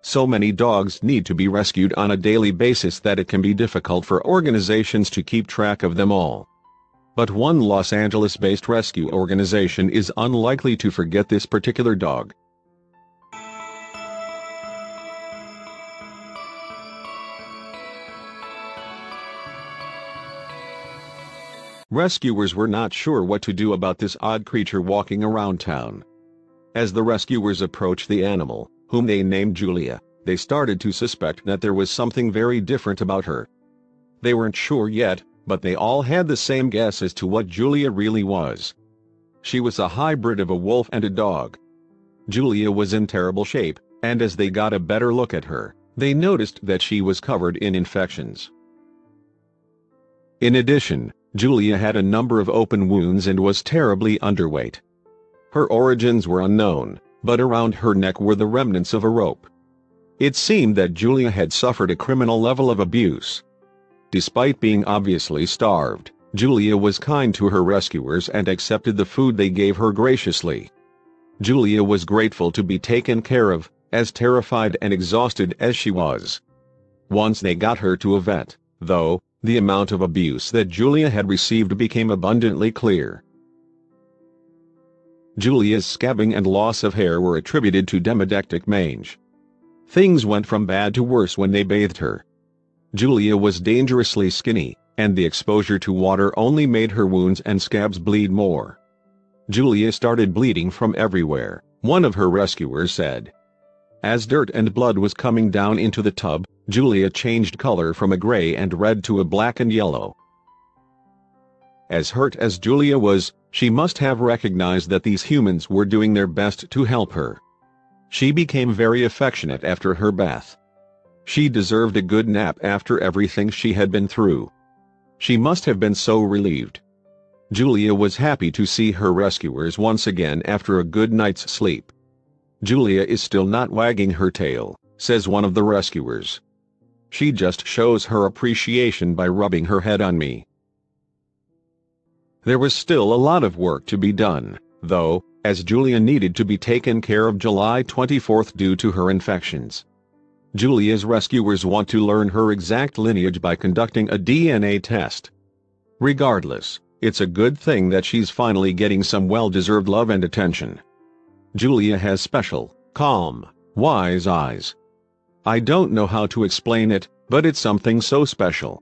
So many dogs need to be rescued on a daily basis that it can be difficult for organizations to keep track of them all. But one Los Angeles-based rescue organization is unlikely to forget this particular dog. Rescuers were not sure what to do about this odd creature walking around town. As the rescuers approached the animal, whom they named Julia, they started to suspect that there was something very different about her. They weren't sure yet, but they all had the same guess as to what Julia really was. She was a hybrid of a wolf and a dog. Julia was in terrible shape, and as they got a better look at her, they noticed that she was covered in infections. In addition, Julia had a number of open wounds and was terribly underweight. Her origins were unknown, but around her neck were the remnants of a rope. It seemed that Julia had suffered a criminal level of abuse. Despite being obviously starved, Julia was kind to her rescuers and accepted the food they gave her graciously. Julia was grateful to be taken care of, as terrified and exhausted as she was. Once they got her to a vet, though, the amount of abuse that Julia had received became abundantly clear. Julia's scabbing and loss of hair were attributed to demodectic mange. Things went from bad to worse when they bathed her. Julia was dangerously skinny, and the exposure to water only made her wounds and scabs bleed more. Julia started bleeding from everywhere, one of her rescuers said. As dirt and blood was coming down into the tub, Julia changed color from a gray and red to a black and yellow. As hurt as Julia was, she must have recognized that these humans were doing their best to help her. She became very affectionate after her bath. She deserved a good nap after everything she had been through. She must have been so relieved. Julia was happy to see her rescuers once again after a good night's sleep. Julia is still not wagging her tail, says one of the rescuers. She just shows her appreciation by rubbing her head on me. There was still a lot of work to be done, though, as Julia needed to be taken care of July 24th due to her infections. Julia's rescuers want to learn her exact lineage by conducting a DNA test. Regardless, it's a good thing that she's finally getting some well-deserved love and attention. Julia has special, calm, wise eyes. I don't know how to explain it, but it's something so special.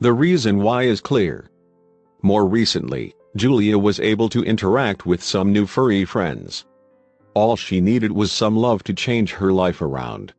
The reason why is clear. More recently, Julia was able to interact with some new furry friends. All she needed was some love to change her life around.